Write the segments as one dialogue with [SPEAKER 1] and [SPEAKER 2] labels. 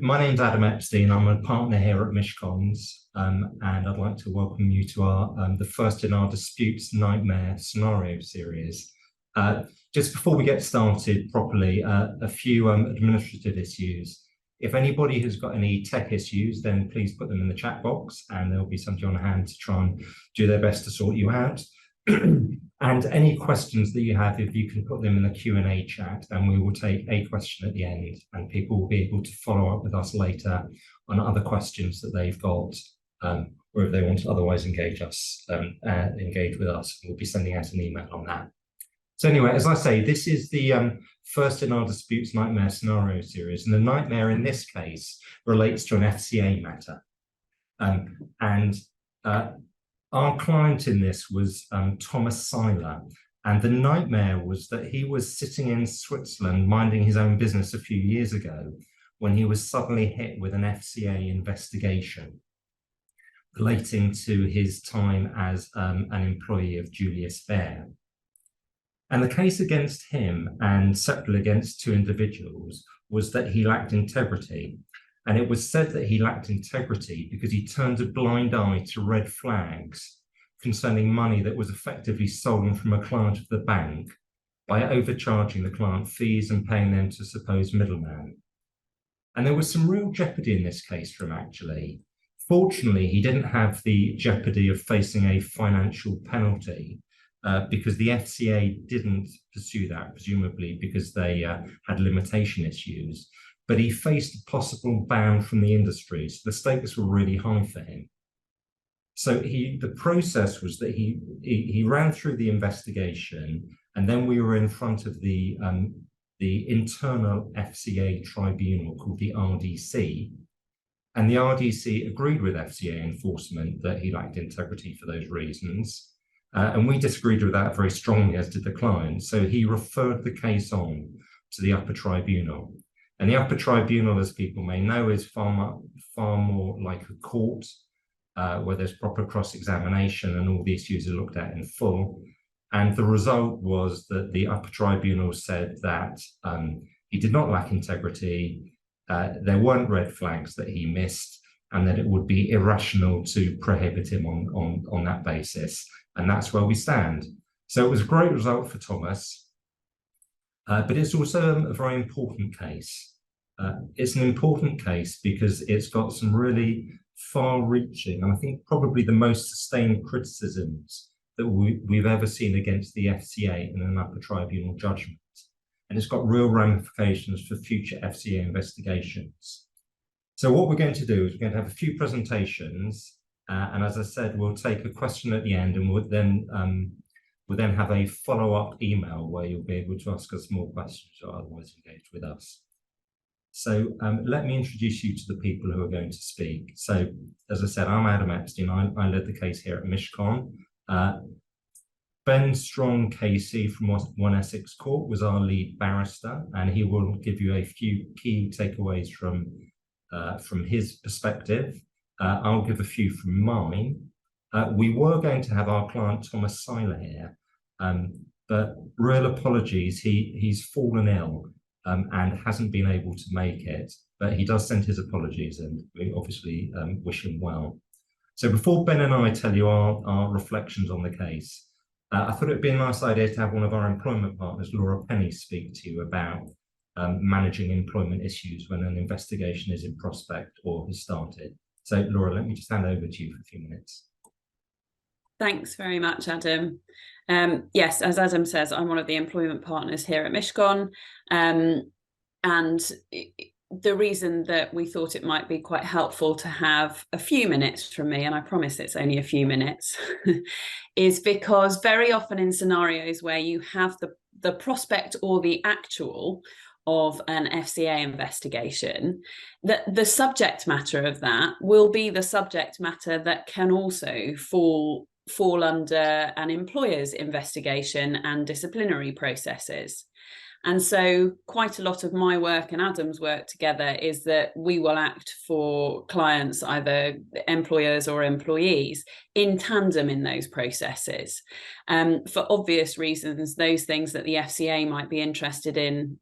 [SPEAKER 1] My name's Adam Epstein. I'm a partner here at Mishcons, and I'd like to welcome you to the first in our Disputes Nightmare scenario series. Just before we get started properly, a few administrative issues. If anybody has got any tech issues, then please put them in the chat box, and there'll be somebody on hand to try and do their best to sort you out. And any questions that you have, if you can put them in the Q&A chat, and we will take a question at the end, and people will be able to follow up with us later on other questions that they've got, or if they want to otherwise engage with us. We'll be sending out an email on that. So anyway, as I say, this is the first in our Disputes Nightmare scenario series, and the nightmare in this case relates to an FCA matter. Our client in this was Thomas Seiler, and the nightmare was that he was sitting in Switzerland minding his own business a few years ago when he was suddenly hit with an FCA investigation relating to his time as an employee of Julius Baer. And the case against him, and separately against two individuals, was that he lacked integrity. And it was said that he lacked integrity because he turned a blind eye to red flags concerning money that was effectively stolen from a client of the bank by overcharging the client fees and paying them to a supposed middleman. And there was some real jeopardy in this case for him, actually. Fortunately, he didn't have the jeopardy of facing a financial penalty because the FCA didn't pursue that, presumably because they had limitation issues. But he faced a possible ban from the industry, so the stakes were really high for him. So the process was that he ran through the investigation, and then we were in front of the internal FCA tribunal called the RDC, and the RDC agreed with FCA enforcement that he lacked integrity for those reasons, and we disagreed with that very strongly, as did the client. So he referred the case on to the Upper Tribunal. And the Upper Tribunal, as people may know, is far more like a court where there's proper cross-examination and all the issues are looked at in full. And the result was that the Upper Tribunal said that he did not lack integrity, there weren't red flags that he missed, and that it would be irrational to prohibit him on that basis. And that's where we stand. So it was a great result for Thomas. But it's also a very important case. It's an important case because it's got some really far-reaching, and I think probably the most sustained criticisms that we've ever seen against the FCA in an Upper Tribunal judgment. And it's got real ramifications for future FCA investigations. So what we're going to do is we're going to have a few presentations, and as I said, we'll take a question at the end, and we'll then have a follow-up email where you'll be able to ask us more questions or otherwise engage with us. So let me introduce you to the people who are going to speak. So, as I said, I'm Adam Epstein. I led the case here at Mishcon. Ben Strong Casey from One Essex Court was our lead barrister, and he will give you a few key takeaways from his perspective. I'll give a few from mine. We were going to have our client Thomas Seiler here, but real apologies, he's fallen ill and hasn't been able to make it, but he does send his apologies, and we obviously wish him well. So before Ben and I tell you our reflections on the case, I thought it'd be a nice idea to have one of our employment partners, Laura Penny, speak to you about managing employment issues when an investigation is in prospect or has started. So Laura, let me just hand over to you for a few minutes.
[SPEAKER 2] Thanks very much, Adam. Yes, as Adam says, I'm one of the employment partners here at Mishcon, and the reason that we thought it might be quite helpful to have a few minutes from me, and I promise it's only a few minutes, is because very often in scenarios where you have the prospect or the actual of an FCA investigation, that the subject matter of that will be the subject matter that can also fall under an employer's investigation and disciplinary processes. And so quite a lot of my work and Adam's work together is that we will act for clients, either employers or employees, in tandem in those processes. For obvious reasons, those things that the FCA might be interested in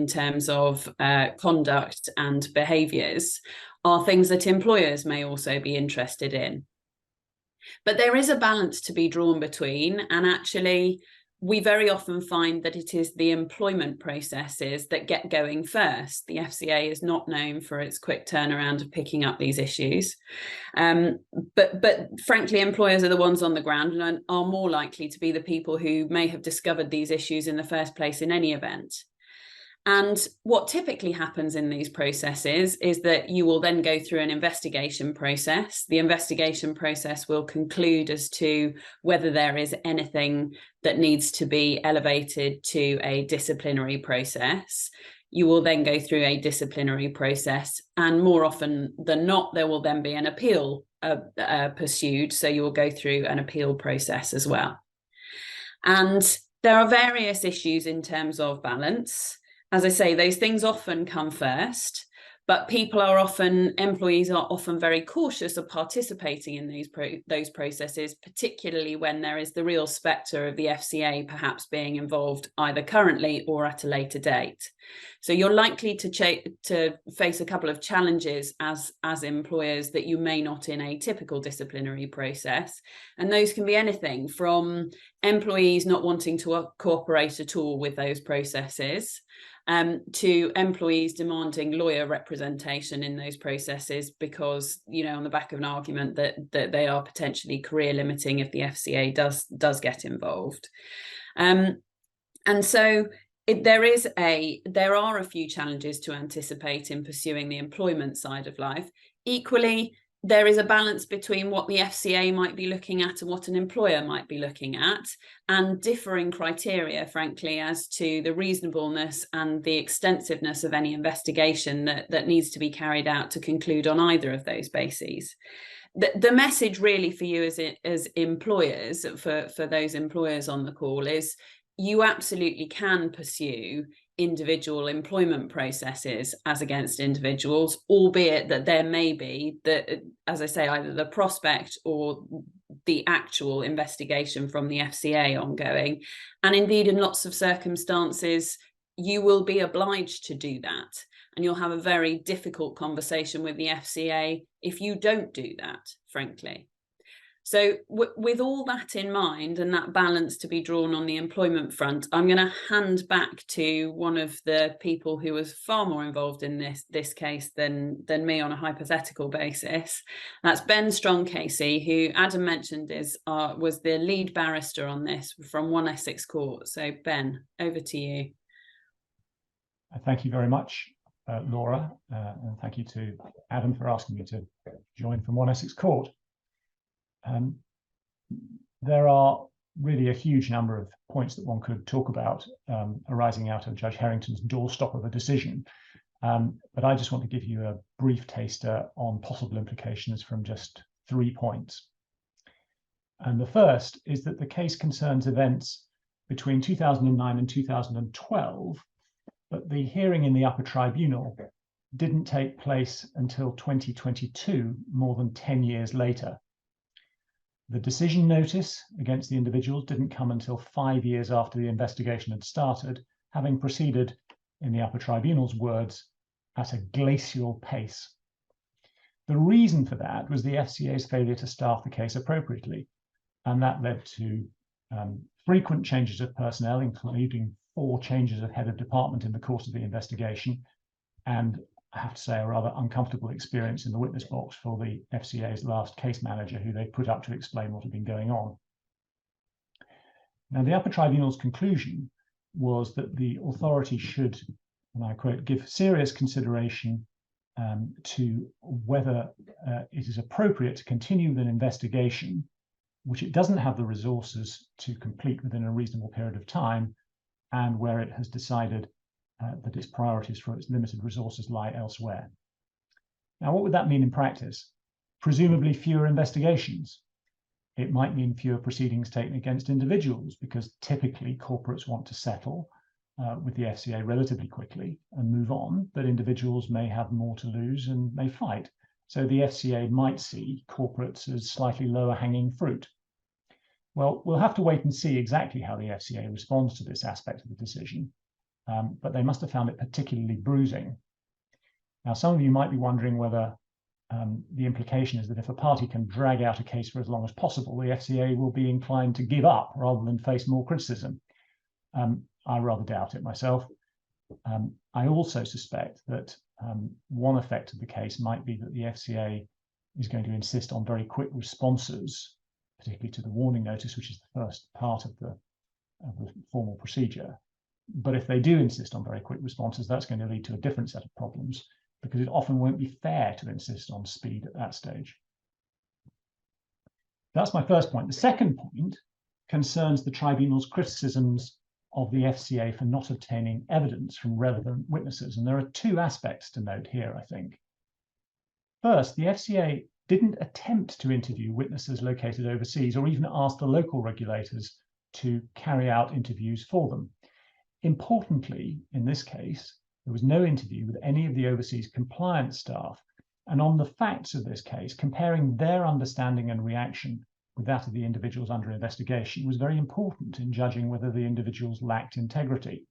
[SPEAKER 2] terms of conduct and behaviours are things that employers may also be interested in. But there is a balance to be drawn between, and actually we very often find that it is the employment processes that get going first. The FCA is not known for its quick turnaround of picking up these issues. But frankly, employers are the ones on the ground and are more likely to be the people who may have discovered these issues in the first place in any event. And what typically happens in these processes is that you will then go through an investigation process. The investigation process will conclude as to whether there is anything that needs to be elevated to a disciplinary process. You will then go through a disciplinary process, and more often than not, there will then be an appeal pursued. So you will go through an appeal process as well. And there are various issues in terms of balance. As I say, those things often come first, but employees are often very cautious of participating in those processes, particularly when there is the real spectre of the FCA perhaps being involved either currently or at a later date. So you're likely to face a couple of challenges as employers that you may not in a typical disciplinary process. And those can be anything from employees not wanting to cooperate at all with those processes, to employees demanding lawyer representation in those processes because, on the back of an argument that they are potentially career limiting if the FCA does get involved. And so there are a few challenges to anticipate in pursuing the employment side of life. Equally, there is a balance between what the FCA might be looking at and what an employer might be looking at, and differing criteria, frankly, as to the reasonableness and the extensiveness of any investigation that needs to be carried out to conclude on either of those bases. The message really for you as employers, for those employers on the call, is you absolutely can pursue individual employment processes as against individuals, albeit that there may be, as I say, either the prospect or the actual investigation from the FCA ongoing. And indeed, in lots of circumstances, you will be obliged to do that. And you'll have a very difficult conversation with the FCA if you don't do that, frankly. So with all that in mind and that balance to be drawn on the employment front, I'm going to hand back to one of the people who was far more involved in this case than me on a hypothetical basis. That's Ben Strong-Casey, who Adam mentioned was the lead barrister on this from 1 Essex Court. So Ben, over to you.
[SPEAKER 3] Thank you very much, Laura, and thank you to Adam for asking me to join from 1 Essex Court. There are really a huge number of points that one could talk about arising out of Judge Harrington's doorstop of a decision, but I just want to give you a brief taster on possible implications from just 3 points. And the first is that the case concerns events between 2009 and 2012, but the hearing in the Upper Tribunal didn't take place until 2022, more than 10 years later. The decision notice against the individuals didn't come until 5 years after the investigation had started, having proceeded, in the Upper Tribunal's words, at a glacial pace. The reason for that was the FCA's failure to staff the case appropriately, and that led to frequent changes of personnel, including 4 changes of head of department in the course of the investigation, and I have to say, a rather uncomfortable experience in the witness box for the FCA's last case manager, who they put up to explain what had been going on. Now, the Upper Tribunal's conclusion was that the authority should, and I quote, give serious consideration to whether it is appropriate to continue with an investigation which it doesn't have the resources to complete within a reasonable period of time, and where it has decided that its priorities for its limited resources lie elsewhere. Now, what would that mean in practice? Presumably fewer investigations. It might mean fewer proceedings taken against individuals, because typically corporates want to settle, with the FCA relatively quickly and move on, but individuals may have more to lose and may fight. So the FCA might see corporates as slightly lower hanging fruit. Well, we'll have to wait and see exactly how the FCA responds to this aspect of the decision, but they must have found it particularly bruising. Now, some of you might be wondering whether the implication is that if a party can drag out a case for as long as possible, the FCA will be inclined to give up rather than face more criticism. I rather doubt it myself. I also suspect that one effect of the case might be that the FCA is going to insist on very quick responses, particularly to the warning notice, which is the first part of the formal procedure. But if they do insist on very quick responses, that's going to lead to a different set of problems, because it often won't be fair to insist on speed at that stage. That's my first point. The second point concerns the tribunal's criticisms of the FCA for not obtaining evidence from relevant witnesses. And there are two aspects to note here, I think. First, the FCA didn't attempt to interview witnesses located overseas or even ask the local regulators to carry out interviews for them. Importantly, in this case, there was no interview with any of the overseas compliance staff. And on the facts of this case, comparing their understanding and reaction with that of the individuals under investigation was very important in judging whether the individuals lacked integrity.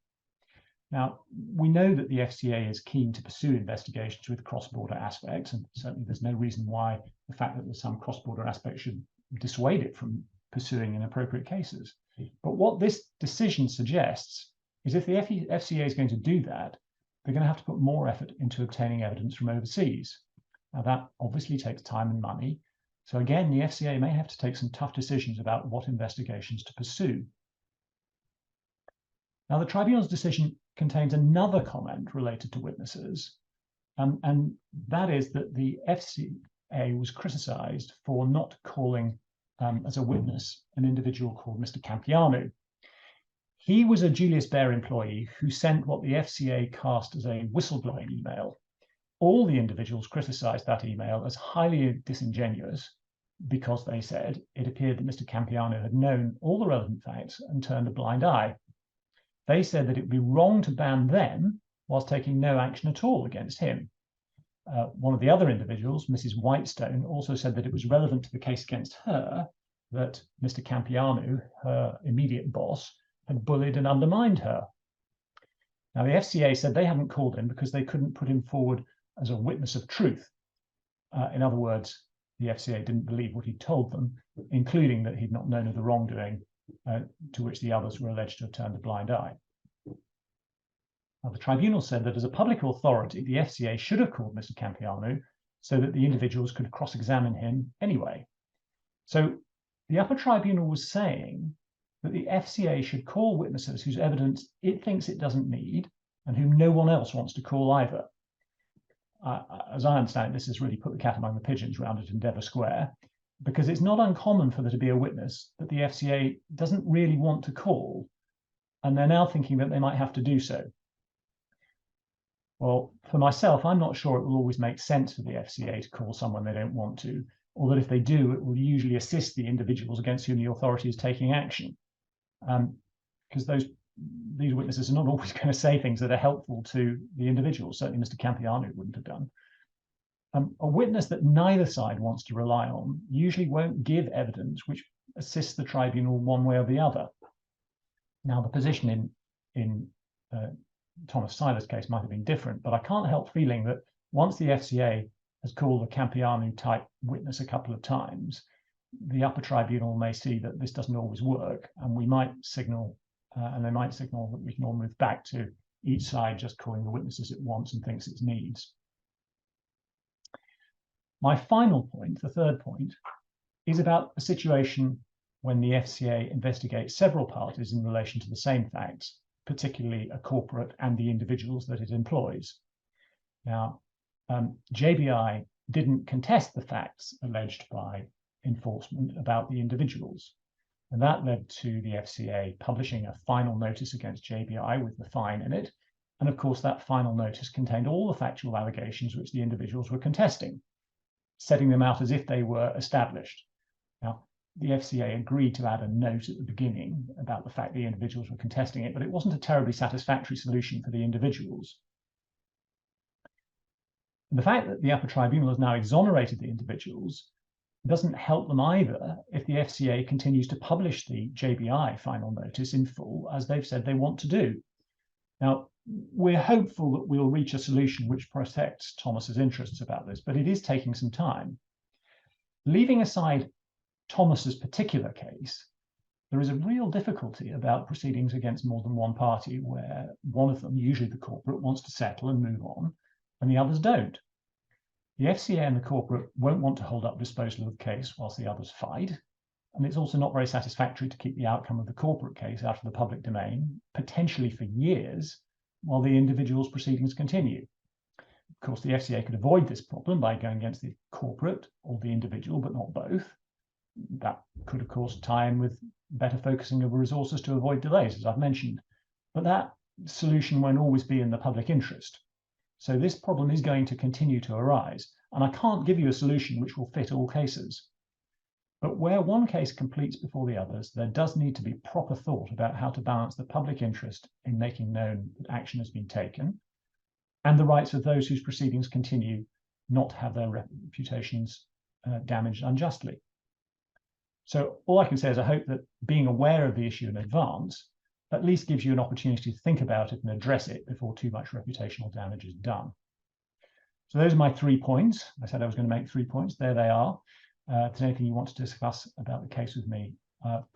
[SPEAKER 3] Now, we know that the FCA is keen to pursue investigations with cross-border aspects, and certainly there's no reason why the fact that there's some cross-border aspects should dissuade it from pursuing inappropriate cases. But what this decision suggests is if the FCA is going to do that, they're going to have to put more effort into obtaining evidence from overseas. Now, that obviously takes time and money. So again, the FCA may have to take some tough decisions about what investigations to pursue. Now, the tribunal's decision contains another comment related to witnesses, and that is that the FCA was criticised for not calling as a witness an individual called Mr. Campiano. He was a Julius Baer employee who sent what the FCA cast as a whistleblowing email. All the individuals criticised that email as highly disingenuous because, they said, it appeared that Mr. Campiano had known all the relevant facts and turned a blind eye. They said that it would be wrong to ban them whilst taking no action at all against him. One of the other individuals, Mrs. Whitestone, also said that it was relevant to the case against her that Mr. Campiano, her immediate boss, had bullied and undermined her. Now, the FCA said they hadn't called him because they couldn't put him forward as a witness of truth. In other words, the FCA didn't believe what he told them, including that he'd not known of the wrongdoing to which the others were alleged to have turned a blind eye. Now, the tribunal said that as a public authority, the FCA should have called Mr. Campiano so that the individuals could cross-examine him anyway. So the Upper Tribunal was saying that the FCA should call witnesses whose evidence it thinks it doesn't need and whom no one else wants to call either. As I understand it, this has really put the cat among the pigeons round at Endeavour Square, because it's not uncommon for there to be a witness that the FCA doesn't really want to call, and they're now thinking that they might have to do so. Well, for myself, I'm not sure it will always make sense for the FCA to call someone they don't want to, or that if they do, it will usually assist the individuals against whom the authority is taking action. Because these witnesses are not always going to say things that are helpful to the individuals. Certainly Mr. Campiano wouldn't have done. A witness that neither side wants to rely on usually won't give evidence which assists the tribunal one way or the other. Now, the position in Thomas Seiler's case might have been different, but I can't help feeling that once the FCA has called a Campiano-type witness a couple of times, the Upper Tribunal may see that this doesn't always work, and we might signal, and they might signal that we can all move back to each side just calling the witnesses it wants and thinks it needs. My final point, the third point, is about a situation when the FCA investigates several parties in relation to the same facts, particularly a corporate and the individuals that it employs. Now, JBI didn't contest the facts alleged by enforcement about the individuals, and that led to the FCA publishing a final notice against JBI with the fine in it. And of course, that final notice contained all the factual allegations which the individuals were contesting, setting them out as if they were established. Now, the FCA agreed to add a note at the beginning about the fact the individuals were contesting it, but it wasn't a terribly satisfactory solution for the individuals. And the fact that the Upper Tribunal has now exonerated the individuals doesn't help them either if the FCA continues to publish the JBI final notice in full, as they've said they want to do. Now, we're hopeful that we'll reach a solution which protects Thomas's interests about this, but it is taking some time. Leaving aside Thomas's particular case, there is a real difficulty about proceedings against more than one party where one of them, usually the corporate, wants to settle and move on, and the others don't. The FCA and the corporate won't want to hold up disposal of the case whilst the others fight, and it's also not very satisfactory to keep the outcome of the corporate case out of the public domain, potentially for years, while the individual's proceedings continue. Of course, the FCA could avoid this problem by going against the corporate or the individual, but not both. That could, of course, tie in with better focusing of resources to avoid delays, as I've mentioned. But that solution won't always be in the public interest. So this problem is going to continue to arise, and I can't give you a solution which will fit all cases. But where one case completes before the others, there does need to be proper thought about how to balance the public interest in making known that action has been taken, and the rights of those whose proceedings continue not to have their reputations damaged unjustly. So all I can say is I hope that being aware of the issue in advance at least gives you an opportunity to think about it and address it before too much reputational damage is done. So those are my 3 points. I said I was going to make 3 points. There they are. If there's anything you want to discuss about the case with me,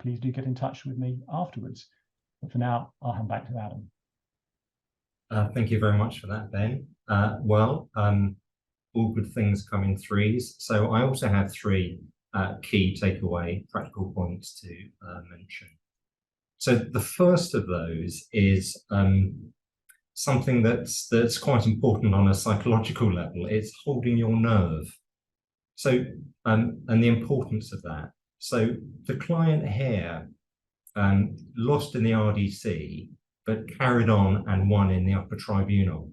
[SPEAKER 3] please do get in touch with me afterwards. But for now, I'll hand back to Adam.
[SPEAKER 1] Thank you very much for that, Ben. All good things come in threes. So I also have 3 key takeaway practical points to mention. So the first of those is something that's quite important on a psychological level. It's holding your nerve. So and the importance of that. So the client here lost in the RDC, but carried on and won in the Upper Tribunal.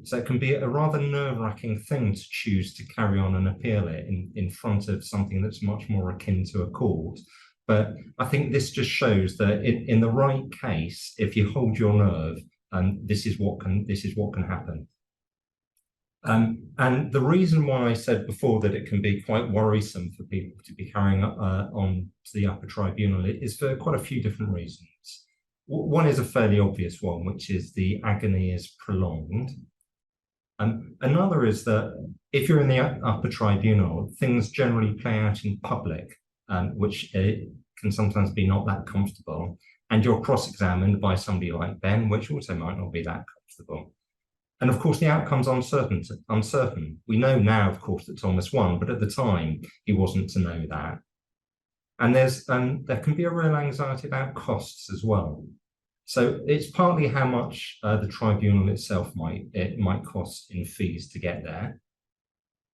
[SPEAKER 1] So it can be a rather nerve-wracking thing to choose to carry on and appeal it in front of something that's much more akin to a court. But I think this just shows that in the right case, if you hold your nerve, this is what can happen. And the reason why I said before that it can be quite worrisome for people to be carrying on to the Upper Tribunal is for quite a few different reasons. One is a fairly obvious one, which is the agony is prolonged. Another is that if you're in the Upper Tribunal, things generally play out in public, which can sometimes be not that comfortable. And you're cross-examined by somebody like Ben, which also might not be that comfortable. And of course, the outcome's uncertain. We know now, of course, that Thomas won, but at the time, he wasn't to know that. And there can be a real anxiety about costs as well. So it's partly how much the tribunal itself might cost in fees to get there.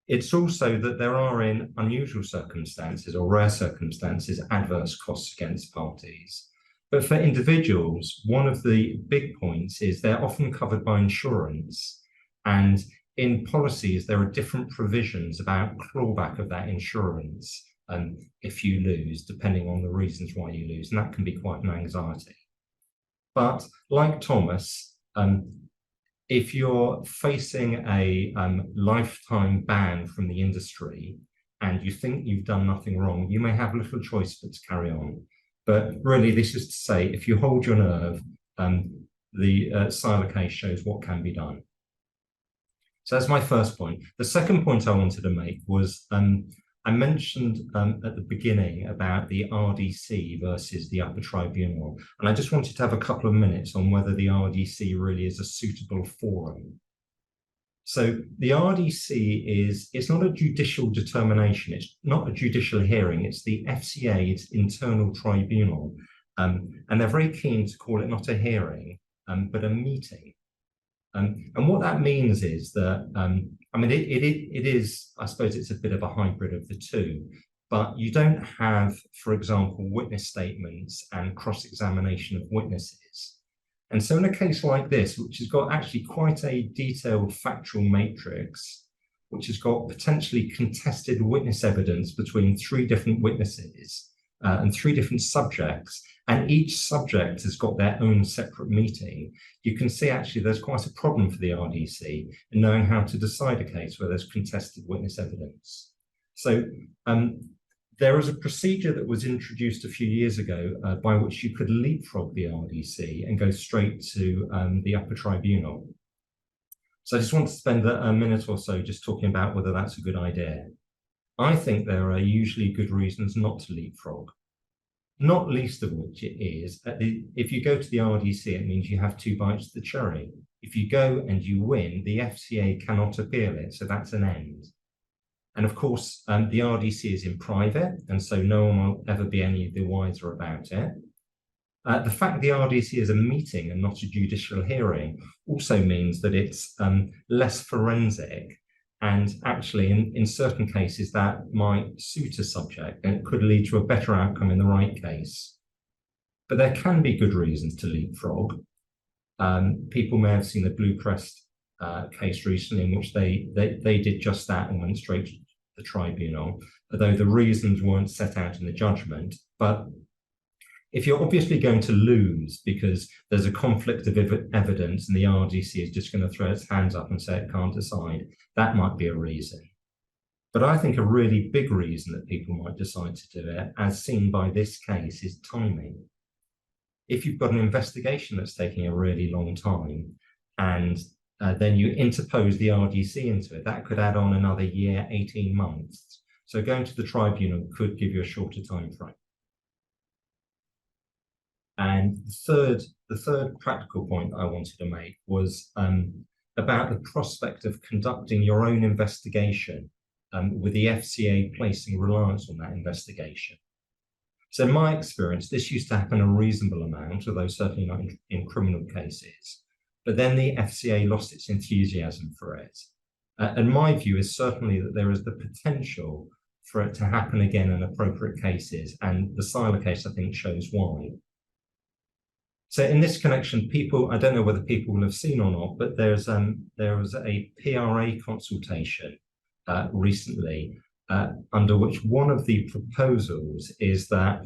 [SPEAKER 1] It's also that there are, in unusual circumstances or rare circumstances, adverse costs against parties. But for individuals, one of the big points is they're often covered by insurance. And in policies, there are different provisions about clawback of that insurance if you lose, depending on the reasons why you lose. And that can be quite an anxiety. But like Thomas, if you're facing a lifetime ban from the industry and you think you've done nothing wrong, you may have little choice but to carry on. But really, this is to say, if you hold your nerve, the Seiler case shows what can be done. So that's my first point. The second point I wanted to make was I mentioned at the beginning about the RDC versus the Upper Tribunal, and I just wanted to have a couple of minutes on whether the RDC really is a suitable forum. So the RDC it's not a judicial determination, it's not a judicial hearing, it's the FCA's internal tribunal, and they're very keen to call it not a hearing, but a meeting. And what that means is that, I mean, it is, I suppose it's a bit of a hybrid of the two, but you don't have, for example, witness statements and cross-examination of witnesses. And so in a case like this, which has got actually quite a detailed factual matrix, which has got potentially contested witness evidence between 3 different witnesses and 3 different subjects, and each subject has got their own separate meeting, you can see actually there's quite a problem for the RDC in knowing how to decide a case where there's contested witness evidence. So there is a procedure that was introduced a few years ago by which you could leapfrog the RDC and go straight to the Upper Tribunal. So I just want to spend a minute or so just talking about whether that's a good idea. I think there are usually good reasons not to leapfrog, not least of which it is, if you go to the RDC, it means you have 2 bites of the cherry. If you go and you win, the FCA cannot appeal it, so that's an end. And of course, the RDC is in private, and so no one will ever be any the wiser about it. The fact the RDC is a meeting and not a judicial hearing also means that it's less forensic, and actually in certain cases that might suit a subject and it could lead to a better outcome in the right case. But there can be good reasons to leapfrog. People may have seen the Blue Crest case recently in which they did just that and went straight to the tribunal, although the reasons weren't set out in the judgment. But if you're obviously going to lose because there's a conflict of evidence and the RDC is just going to throw its hands up and say it can't decide, that might be a reason. But I think a really big reason that people might decide to do it, as seen by this case, is timing. If you've got an investigation that's taking a really long time and then you interpose the RDC into it, that could add on another year, 18 months. So going to the tribunal could give you a shorter time frame. And the third practical point I wanted to make was about the prospect of conducting your own investigation with the FCA placing reliance on that investigation. So in my experience, this used to happen a reasonable amount, although certainly not in criminal cases. But then the FCA lost its enthusiasm for it. And my view is certainly that there is the potential for it to happen again in appropriate cases. And the Seiler case, I think, shows why. So in this connection, I don't know whether people will have seen or not, but there was a PRA consultation recently under which one of the proposals is that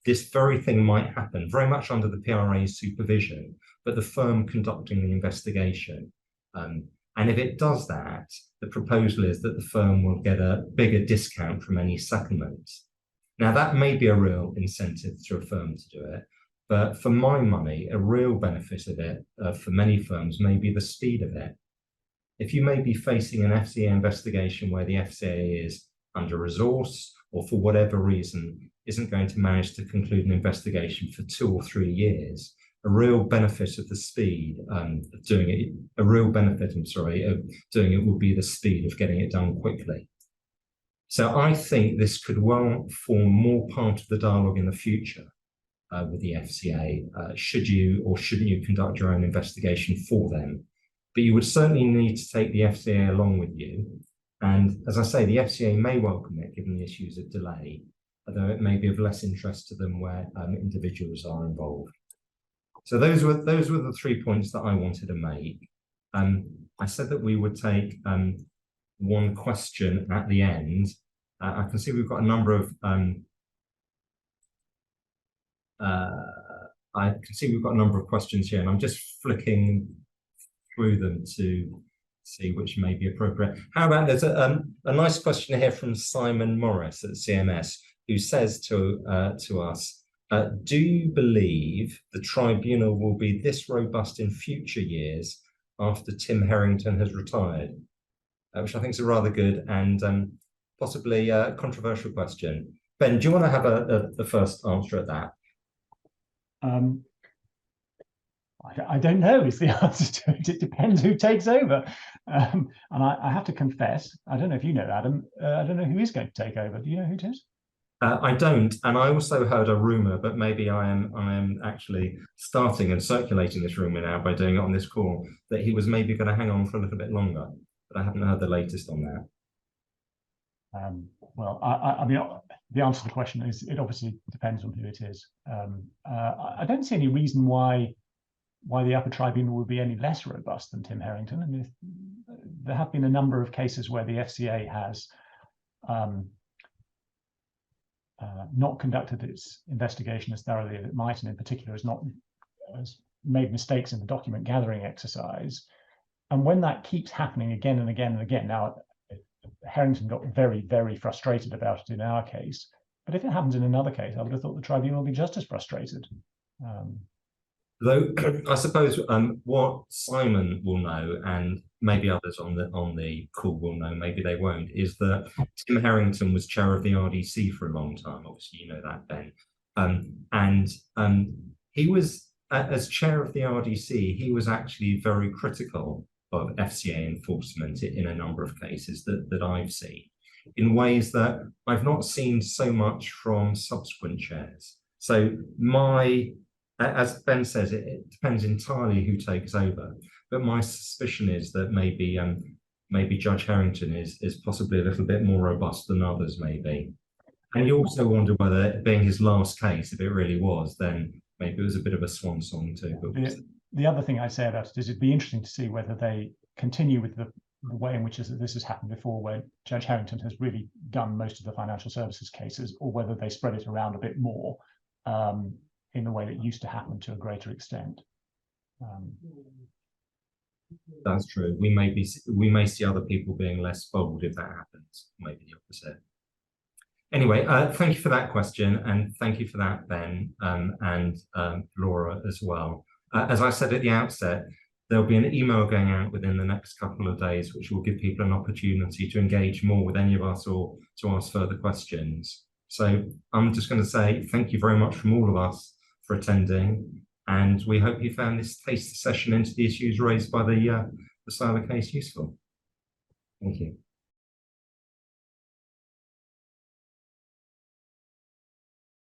[SPEAKER 1] this very thing might happen, very much under the PRA's supervision, but the firm conducting the investigation. And if it does that, the proposal is that the firm will get a bigger discount from any settlement. Now, that may be a real incentive to a firm to do it, but for my money, a real benefit of it for many firms may be the speed of it. If you may be facing an FCA investigation where the FCA is under-resourced or for whatever reason isn't going to manage to conclude an investigation for 2 or 3 years, a real benefit of the speed of doing it, of doing it would be the speed of getting it done quickly. So I think this could well form more part of the dialogue in the future with the FCA, should you or shouldn't you conduct your own investigation for them. But you would certainly need to take the FCA along with you. And as I say, the FCA may welcome it given the issues of delay, although it may be of less interest to them where individuals are involved. So those were the 3 points that I wanted to make. I said that we would take one question at the end. I can see we've got a number of questions here, and I'm just flicking through them to see which may be appropriate. How about there's a nice question here from Simon Morris at CMS, who says to us, do you believe the tribunal will be this robust in future years after Tim Harrington has retired? Which I think is a rather good and possibly controversial question. Ben, do you want to have the first answer at that?
[SPEAKER 3] I don't know is the answer to it. It depends who takes over. And I have to confess, I don't know if you know, Adam, I don't know who is going to take over. Do you know who it is?
[SPEAKER 1] I don't, and I also heard a rumor, but maybe I am actually starting and circulating this rumor now by doing it on this call, that he was maybe going to hang on for a little bit longer, but I haven't heard the latest on that.
[SPEAKER 3] Well, I mean, the answer to the question is it obviously depends on who it is. I don't see any reason why why the Upper Tribunal would be any less robust than Tim Harrington. I mean, there have been a number of cases where the FCA has not conducted its investigation as thoroughly as it might, and in particular has made mistakes in the document gathering exercise. And when that keeps happening again and again and again, now Harrington got very, very frustrated about it in our case, but if it happens in another case, I would have thought the tribunal would be just as frustrated.
[SPEAKER 1] Though I suppose what Simon will know, and maybe others on the call will know, maybe they won't, is that Tim Harrington was chair of the RDC for a long time. Obviously, you know that, Ben. And he was, as chair of the RDC, he was actually very critical of FCA enforcement in a number of cases that I've seen, in ways that I've not seen so much from subsequent chairs. So as Ben says, it depends entirely who takes over. But my suspicion is that maybe Judge Harrington is possibly a little bit more robust than others, maybe. And you also wonder whether, being his last case, if it really was, then maybe it was a bit of a swan song too. But
[SPEAKER 3] the other thing I'd say about it is it'd be interesting to see whether they continue with the way in which this has happened before, where Judge Harrington has really done most of the financial services cases, or whether they spread it around a bit more in the way that used to happen to a greater extent.
[SPEAKER 1] That's true. We may see other people being less bold if that happens. Maybe the opposite. Anyway, thank you for that question, and thank you for that, Ben, and Laura as well. As I said at the outset, there'll be an email going out within the next couple of days, which will give people an opportunity to engage more with any of us or to ask further questions. So I'm just going to say thank you very much from all of us for attending, and we hope you found this taster session into the issues raised by the Seiler case useful. Thank you.